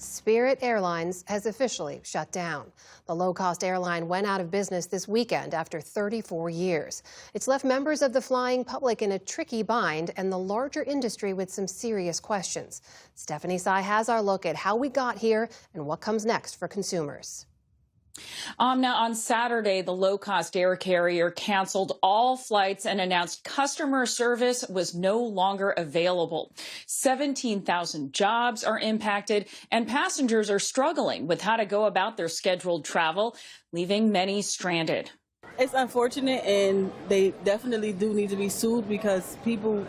Spirit Airlines has officially shut down. The low-cost airline went out of business this weekend after 34 years. It's left members of the flying public in a tricky bind and the larger industry with some serious questions. Stephanie Sy has our look at how we got here and what comes next for consumers. Now, on Saturday, the low-cost air carrier canceled all flights and announced customer service was no longer available. 17,000 jobs are impacted, and passengers are struggling with how to go about their scheduled travel, leaving many stranded. It's unfortunate, and they definitely do need to be sued because people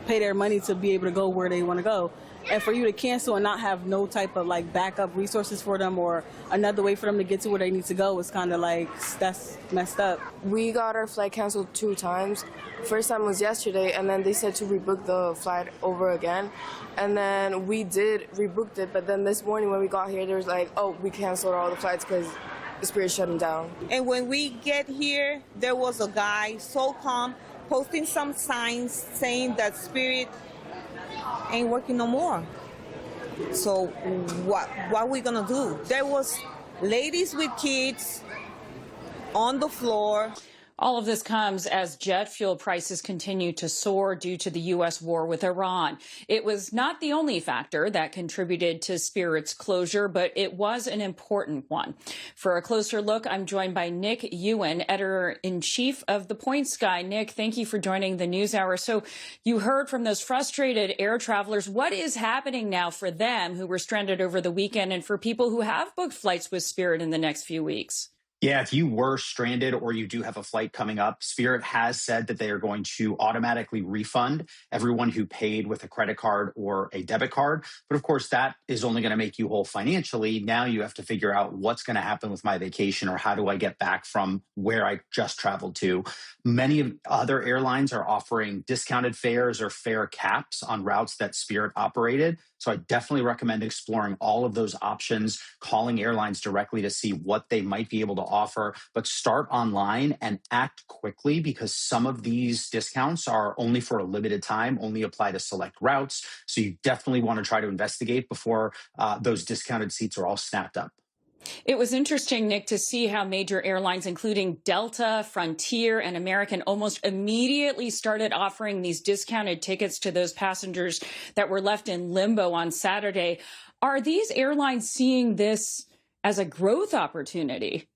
pay their money to be able to go where they want to go. And for you to cancel and not have no type of backup resources for them or another way for them to get to where they need to go is kind of that's messed up. We got our flight canceled 2 times. First time was yesterday, and then they said to rebook the flight over again. And then we did rebooked it, but then this morning when we got here, there was oh, we canceled all the flights because Spirit shut them down. And when we get here, there was a guy so calm posting some signs saying that Spirit ain't working no more. So what are we gonna do? There was ladies with kids on the floor. All of this comes as jet fuel prices continue to soar due to the U.S. war with Iran. It was not the only factor that contributed to Spirit's closure, but it was an important one. For a closer look, I'm joined by Nick Ewan, editor-in-chief of The Points Guy. Nick, thank you for joining the News Hour. So you heard from those frustrated air travelers. What is happening now for them who were stranded over the weekend and for people who have booked flights with Spirit in the next few weeks? Yeah, if you were stranded or you do have a flight coming up, Spirit has said that they are going to automatically refund everyone who paid with a credit card or a debit card. But of course, that is only going to make you whole financially. Now you have to figure out what's going to happen with my vacation or how do I get back from where I just traveled to. Many other airlines are offering discounted fares or fare caps on routes that Spirit operated. So I definitely recommend exploring all of those options, calling airlines directly to see what they might be able to offer, but start online and act quickly because some of these discounts are only for a limited time, only apply to select routes. So you definitely want to try to investigate before those discounted seats are all snapped up. It was interesting, Nick, to see how major airlines, including Delta, Frontier, and American, almost immediately started offering these discounted tickets to those passengers that were left in limbo on Saturday. Are these airlines seeing this as a growth opportunity?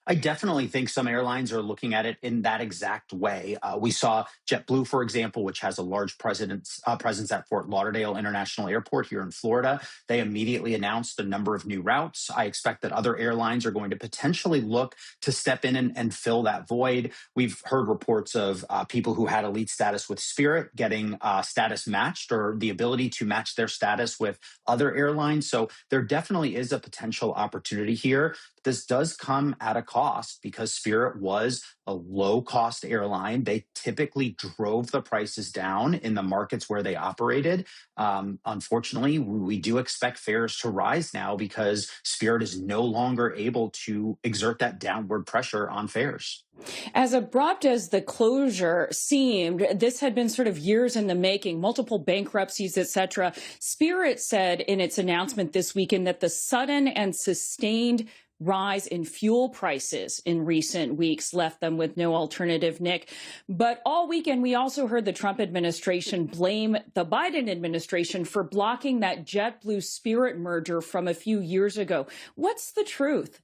I definitely think some airlines are looking at it in that exact way. We saw JetBlue, for example, which has a large presence at Fort Lauderdale International Airport here in Florida. They immediately announced a number of new routes. I expect that other airlines are going to potentially look to step in and fill that void. We've heard reports of people who had elite status with Spirit getting status matched or the ability to match their status with other airlines. So there definitely is a potential opportunity here. This does come at a cost because Spirit was a low-cost airline. They typically drove the prices down in the markets where they operated. Unfortunately, we do expect fares to rise now because Spirit is no longer able to exert that downward pressure on fares. As abrupt as the closure seemed, this had been sort of years in the making, multiple bankruptcies, etc. Spirit said in its announcement this weekend that the sudden and sustained rise in fuel prices in recent weeks left them with no alternative, Nick. But all weekend, we also heard the Trump administration blame the Biden administration for blocking that JetBlue Spirit merger from a few years ago. What's the truth?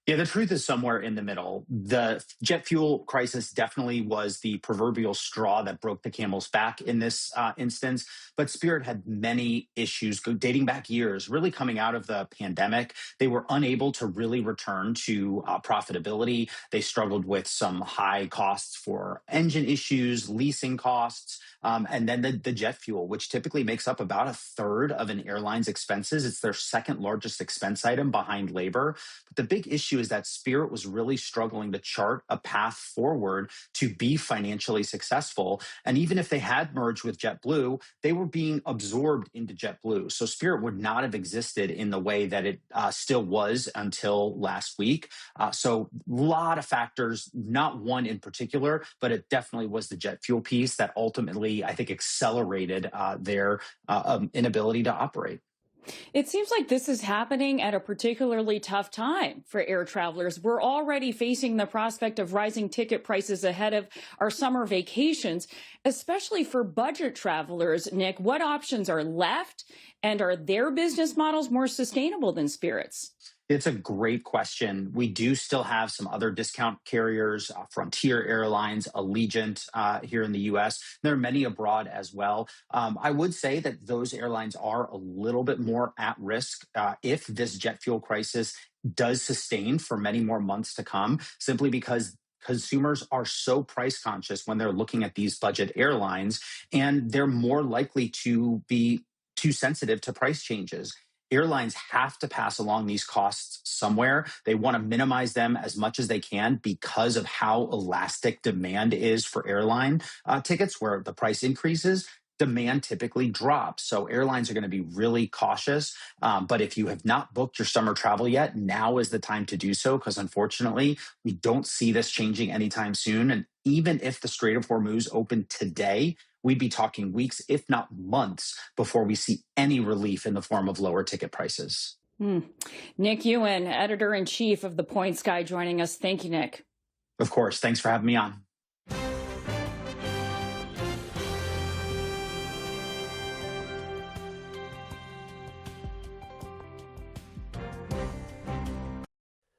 Yeah, the truth is somewhere in the middle. The jet fuel crisis definitely was the proverbial straw that broke the camel's back in this instance. But Spirit had many issues dating back years, really coming out of the pandemic. They were unable to really return to profitability. They struggled with some high costs for engine issues, leasing costs. And then the jet fuel, which typically makes up about a third of an airline's expenses. It's their second largest expense item behind labor. But the big issue is that Spirit was really struggling to chart a path forward to be financially successful. And even if they had merged with JetBlue, they were being absorbed into JetBlue. So Spirit would not have existed in the way that it still was until last week. So a lot of factors, not one in particular, but it definitely was the jet fuel piece that ultimately, I think, accelerated their inability to operate. It seems like this is happening at a particularly tough time for air travelers. We're already facing the prospect of rising ticket prices ahead of our summer vacations, especially for budget travelers. Nick, what options are left, and are their business models more sustainable than Spirit's? It's a great question. We do still have some other discount carriers, Frontier Airlines, Allegiant here in the US. There are many abroad as well. I would say that those airlines are a little bit more at risk if this jet fuel crisis does sustain for many more months to come, simply because consumers are so price conscious when they're looking at these budget airlines, and they're more likely to be too sensitive to price changes. Airlines have to pass along these costs somewhere. They want to minimize them as much as they can because of how elastic demand is for airline tickets, where the price increases, demand typically drops. So airlines are going to be really cautious. But if you have not booked your summer travel yet, now is the time to do so, because unfortunately, we don't see this changing anytime soon. And even if the Strait of Hormuz opened today, we'd be talking weeks, if not months, before we see any relief in the form of lower ticket prices. Nick Ewan, editor-in-chief of The Points Guy, joining us. Thank you, Nick. Of course. Thanks for having me on.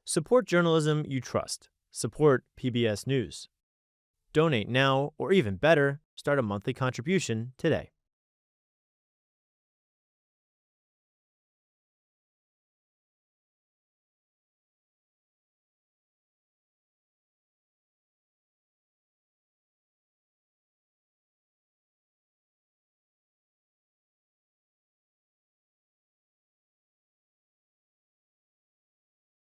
Support journalism you trust. Support PBS News. Donate now, or even better, start a monthly contribution today.